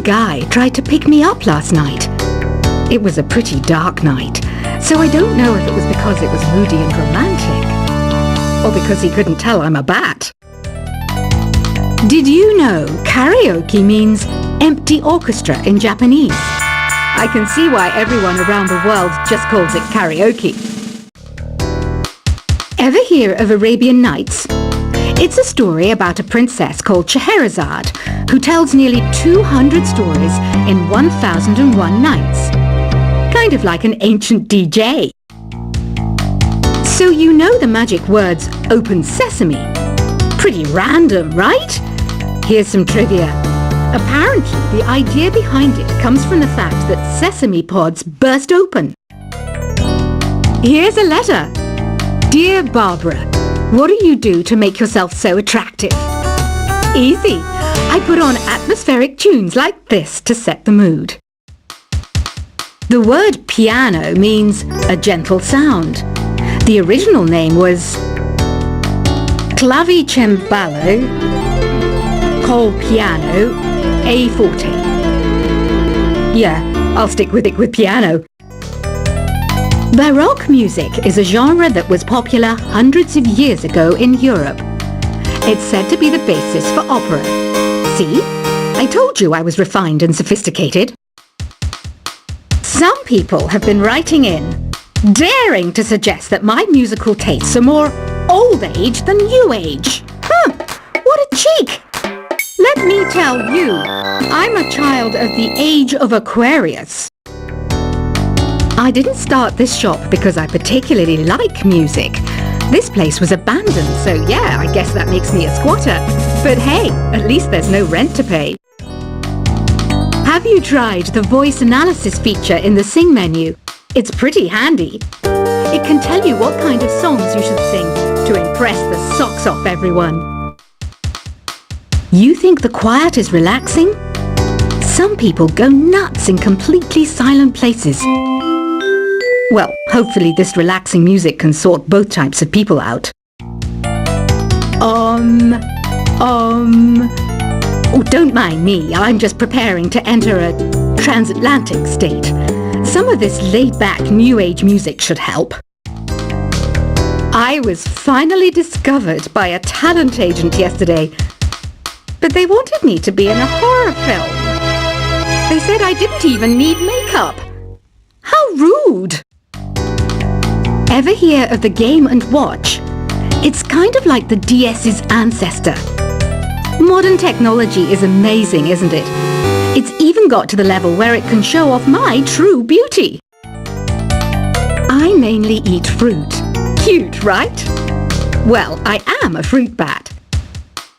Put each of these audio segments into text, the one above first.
guy tried to pick me up last night. It was a pretty dark night, so I don't know if it was because it was moody and romantic, or because he couldn't tell I'm a bat. Did you know karaoke means empty orchestra in Japanese? I can see why everyone around the world just calls it karaoke. Ever hear of Arabian Nights? It's a story about a princess called Scheherazade who tells nearly 200 stories in 1001 nights. Kind of like an ancient DJ. So you know the magic words "Open Sesame"? Pretty random, right? Here's some trivia. Apparently, the idea behind it comes from the fact that sesame pods burst open. Here's a letter. Dear Barbara, what do you do to make yourself so attractive? Easy. I put on atmospheric tunes like this to set the mood. The word piano means a gentle sound. The original name was clavicembalo col piano a forte. Yeah, I'll stick with it with piano. Baroque music is a genre that was popular hundreds of years ago in Europe. It's said to be the basis for opera. See? I told you I was refined and sophisticated. Some people have been writing in, daring to suggest that my musical tastes are more old age than new age. What a cheek! Let me tell you, I'm a child of the age of Aquarius. I didn't start this shop because I particularly like music. This place was abandoned, so yeah, I guess that makes me a squatter. But hey, at least there's no rent to pay. Have you tried the voice analysis feature in the Sing menu? It's pretty handy. It can tell you what kind of songs you should sing to impress the socks off everyone. You think the quiet is relaxing? Some people go nuts in completely silent places. Well, hopefully this relaxing music can sort both types of people out. Oh, don't mind me. I'm just preparing to enter a transatlantic state. Some of this laid-back New Age music should help. I was finally discovered by a talent agent yesterday, but they wanted me to be in a horror film. They said I didn't even need makeup. How rude! Ever hear of the Game & Watch? It's kind of like the DS's ancestor. Modern technology is amazing, isn't it? It's even got to the level where it can show off my true beauty. I mainly eat fruit. Cute, right? Well, I am a fruit bat.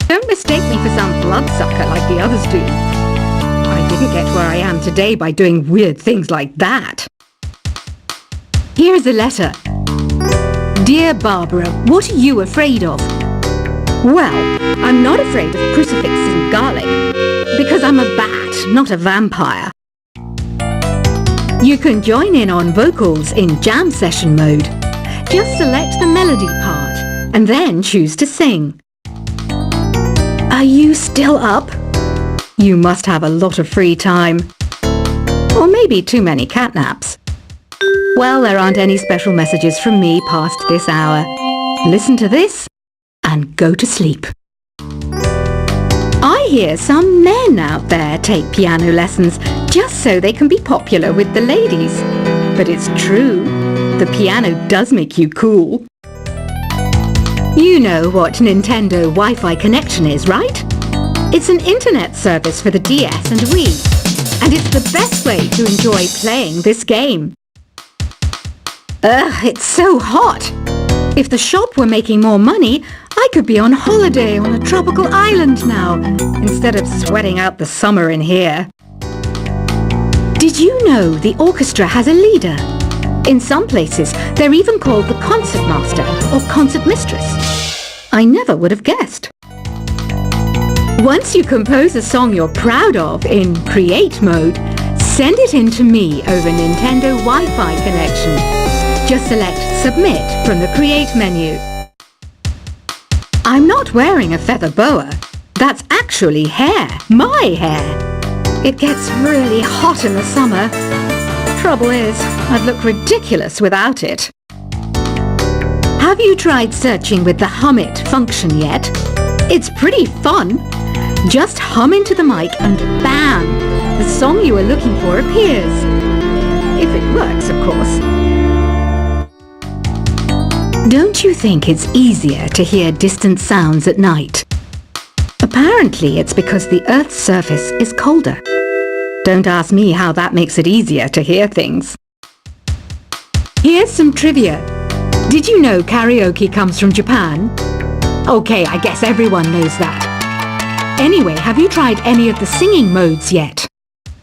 Don't mistake me for some bloodsucker like the others do. I didn't get where I am today by doing weird things like that. Here's a letter. Dear Barbara, what are you afraid of? Well, I'm not afraid of crucifixes and garlic, because I'm a bat, not a vampire. You can join in on vocals in jam session mode. Just select the melody part, and then choose to sing. Are you still up? You must have a lot of free time. Or maybe too many catnaps. Well, there aren't any special messages from me past this hour. Listen to this and go to sleep. I hear some men out there take piano lessons just so they can be popular with the ladies. But it's true, the piano does make you cool. You know what Nintendo Wi-Fi connection is, right? It's an internet service for the DS and Wii, and it's the best way to enjoy playing this game. Ugh, it's so hot! If the shop were making more money, I could be on holiday on a tropical island now, instead of sweating out the summer in here. Did you know the orchestra has a leader? In some places, they're even called the concertmaster or concertmistress. I never would have guessed. Once you compose a song you're proud of in Create mode, send it in to me over Nintendo Wi-Fi connection. Just select Submit from the Create menu. I'm not wearing a feather boa. That's actually hair, my hair. It gets really hot in the summer. Trouble is, I'd look ridiculous without it. Have you tried searching with the Hum It function yet? It's pretty fun. Just hum into the mic and bam! The song you are looking for appears. If it works, of course. Don't you think it's easier to hear distant sounds at night? Apparently it's because the Earth's surface is colder. Don't ask me how that makes it easier to hear things. Here's some trivia. Did you know karaoke comes from Japan? Okay, I guess everyone knows that. Anyway, have you tried any of the singing modes yet?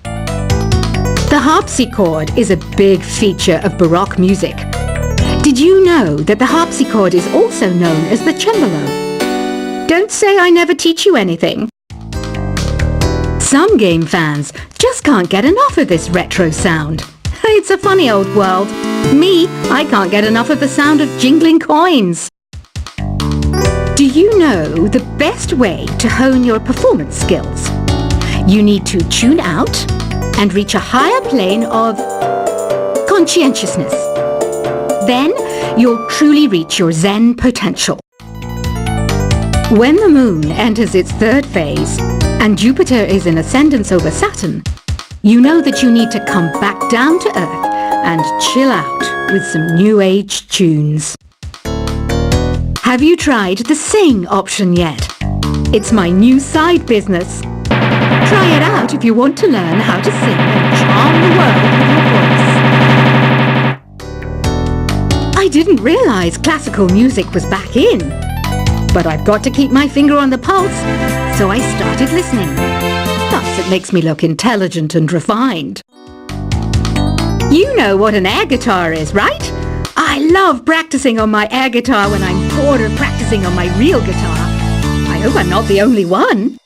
The harpsichord is a big feature of Baroque music. Did you know that the harpsichord is also known as the cembalo? Don't say I never teach you anything. Some game fans just can't get enough of this retro sound. It's a funny old world. Me, I can't get enough of the sound of jingling coins. Do you know the best way to hone your performance skills? You need to tune out and reach a higher plane of conscientiousness. Then you'll truly reach your Zen potential. When the moon enters its third phase and Jupiter is in ascendance over Saturn, you know that you need to come back down to Earth and chill out with some new age tunes. Have you tried the Sing option yet? It's my new side business. Try it out if you want to learn how to sing and charm the world with your voice. I didn't realize classical music was back in, but I've got to keep my finger on the pulse, so I started listening. Thus, it makes me look intelligent and refined. You know what an air guitar is, right? I love practicing on my air guitar when I'm bored of practicing on my real guitar. I hope I'm not the only one.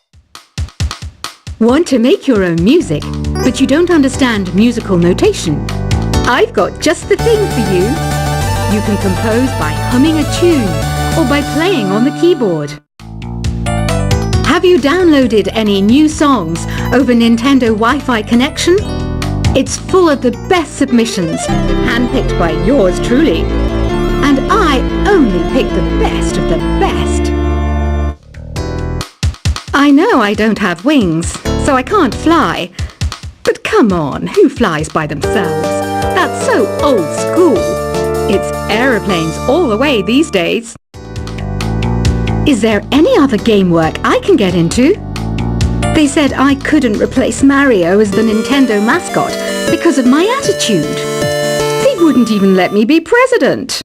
Want to make your own music, but you don't understand musical notation? I've got just the thing for you. You can compose by humming a tune or by playing on the keyboard. Have you downloaded any new songs over Nintendo Wi-Fi connection? It's full of the best submissions, handpicked by yours truly. And I only pick the best of the best. I know I don't have wings, so I can't fly. But come on, who flies by themselves? That's so old school. It's aeroplanes all the way these days. Is there any other game work I can get into? They said I couldn't replace Mario as the Nintendo mascot because of my attitude. They wouldn't even let me be president.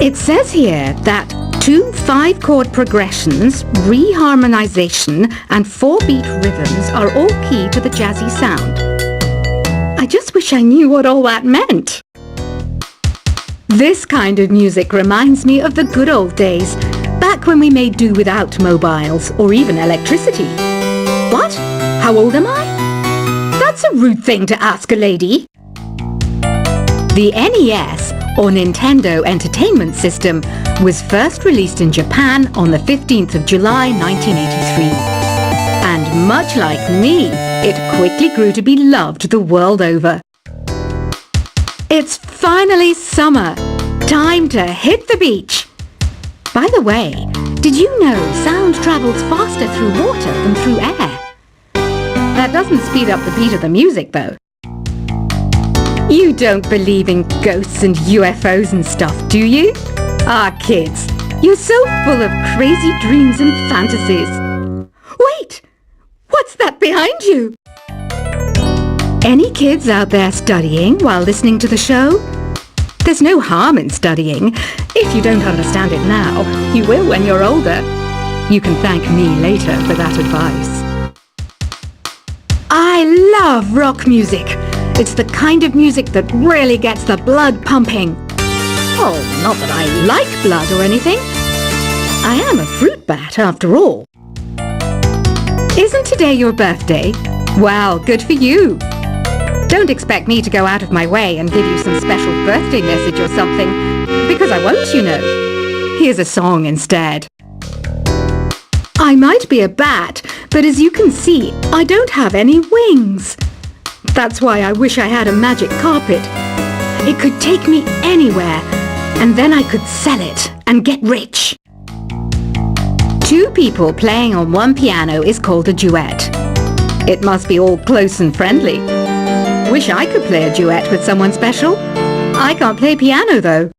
It says here that 2 5-chord progressions, reharmonization, and 4-beat rhythms are all key to the jazzy sound. I just wish I knew what all that meant. This kind of music reminds me of the good old days, back when we made do without mobiles or even electricity. What? How old am I? That's a rude thing to ask a lady. The NES, or Nintendo Entertainment System, was first released in Japan on the 15th of July 1983. And much like me, it quickly grew to be loved the world over. It's finally summer. Time to hit the beach. By the way, did you know sound travels faster through water than through air? That doesn't speed up the beat of the music, though. You don't believe in ghosts and UFOs and stuff, do you? Ah, kids, you're so full of crazy dreams and fantasies. Wait! What's that behind you? Any kids out there studying while listening to the show? There's no harm in studying. If you don't understand it now, you will when you're older. You can thank me later for that advice. I love rock music. It's the kind of music that really gets the blood pumping. Oh, not that I like blood or anything. I am a fruit bat after all. Isn't today your birthday? Well, good for you. Don't expect me to go out of my way and give you some special birthday message or something, because I won't, you know. Here's a song instead. I might be a bat, But as you can see, I don't have any wings. That's why I wish I had a magic carpet. It could take me anywhere, and then I could sell it and get rich. Two people playing on one piano is called a duet. It must be all close and friendly. Wish I could play a duet with someone special. I can't play piano though.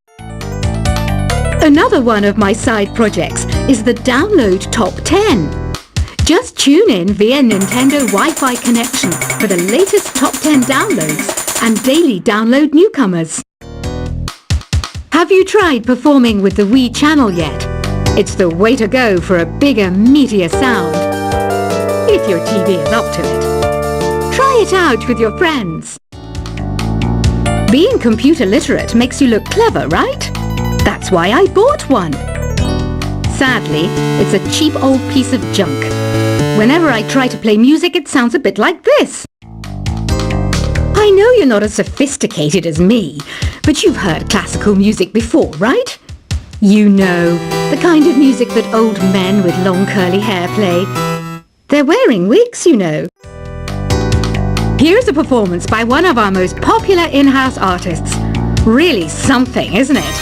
Another one of my side projects is the Download Top 10. Just tune in via Nintendo Wi-Fi connection for the latest top 10 downloads and daily download newcomers. Have you tried performing with the Wii channel yet? It's the way to go for a bigger, meatier sound. If your TV is up to it. Try it out with your friends. Being computer literate makes you look clever, right? That's why I bought one. Sadly, it's a cheap old piece of junk. Whenever I try to play music, it sounds a bit like this. I know you're not as sophisticated as me, but you've heard classical music before, right? You know, the kind of music that old men with long curly hair play. They're wearing wigs, you know. Here's a performance by one of our most popular in-house artists. Really something, isn't it?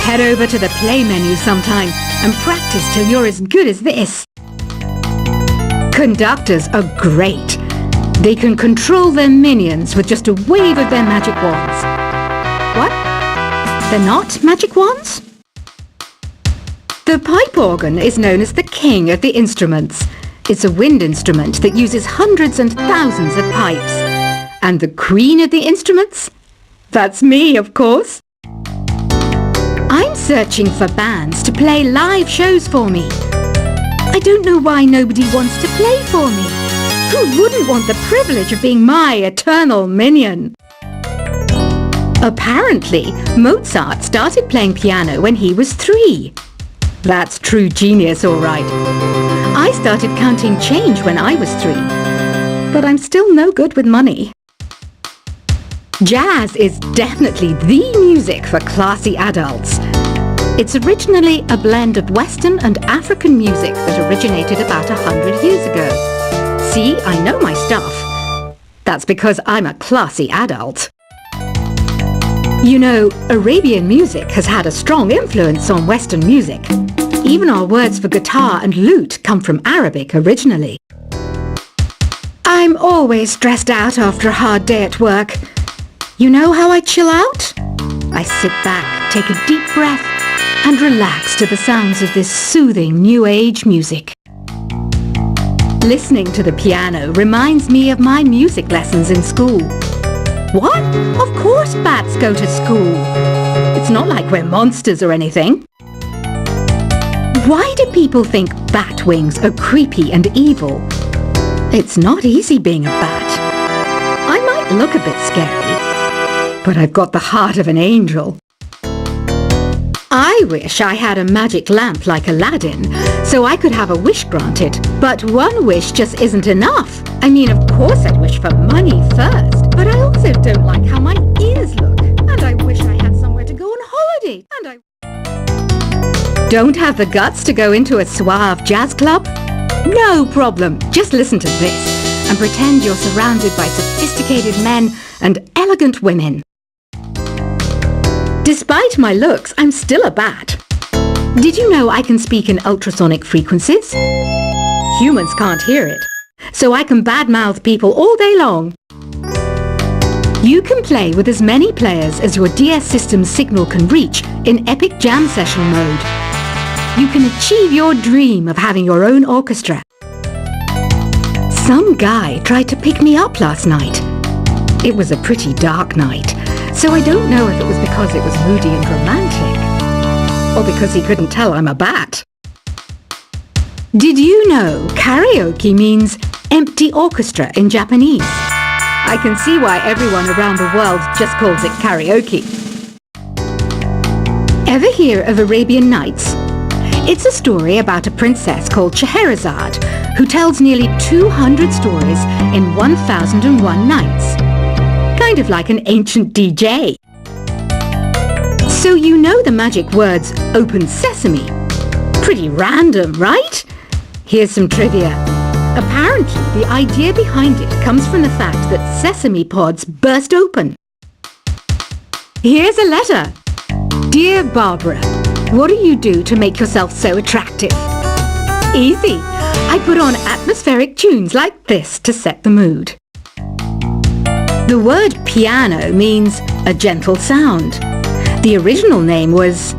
Head over to the play menu sometime and practice till you're as good as this. Conductors are great. They can control their minions with just a wave of their magic wands. What? They're not magic wands? The pipe organ is known as the king of the instruments. It's a wind instrument that uses hundreds and thousands of pipes. And the queen of the instruments? That's me, of course. I'm searching for bands to play live shows for me. I don't know why nobody wants to play for me. Who wouldn't want the privilege of being my eternal minion? Apparently, Mozart started playing piano when he was 3. That's true genius, all right. I started counting change when I was 3. But I'm still no good with money. Jazz is definitely the music for classy adults. It's originally a blend of Western and African music that originated about 100 years ago. See, I know my stuff. That's because I'm a classy adult. You know, Arabian music has had a strong influence on Western music. Even our words for guitar and lute come from Arabic originally. I'm always stressed out after a hard day at work. You know how I chill out? I sit back, take a deep breath, and relax to the sounds of this soothing New Age music. Listening to the piano reminds me of my music lessons in school. What? Of course bats go to school. It's not like we're monsters or anything. Why do people think bat wings are creepy and evil? It's not easy being a bat. I might look a bit scary, but I've got the heart of an angel. I wish I had a magic lamp like Aladdin, so I could have a wish granted. But one wish just isn't enough. I mean, of course I'd wish for money first, but I also don't like how my ears look. And I wish I had somewhere to go on holiday. And I don't have the guts to go into a suave jazz club? No problem. Just listen to this and pretend you're surrounded by sophisticated men and elegant women. Despite my looks, I'm still a bat. Did you know I can speak in ultrasonic frequencies? Humans can't hear it, so I can badmouth people all day long. You can play with as many players as your DS system's signal can reach in epic jam session mode. You can achieve your dream of having your own orchestra. Some guy tried to pick me up last night. It was a pretty dark night, so I don't know if it was because it was moody and romantic, or because he couldn't tell I'm a bat. Did you know karaoke means empty orchestra in Japanese? I can see why everyone around the world just calls it karaoke. Ever hear of Arabian Nights? It's a story about a princess called Scheherazade who tells nearly 200 stories in 1001 nights. Kind of like an ancient DJ. So you know the magic words open sesame. Pretty random, right? Here's some trivia. Apparently, the idea behind it comes from the fact that sesame pods burst open. Here's a letter. Dear Barbara, what do you do to make yourself so attractive? Easy. I put on atmospheric tunes like this to set the mood. The word piano means a gentle sound. The original name was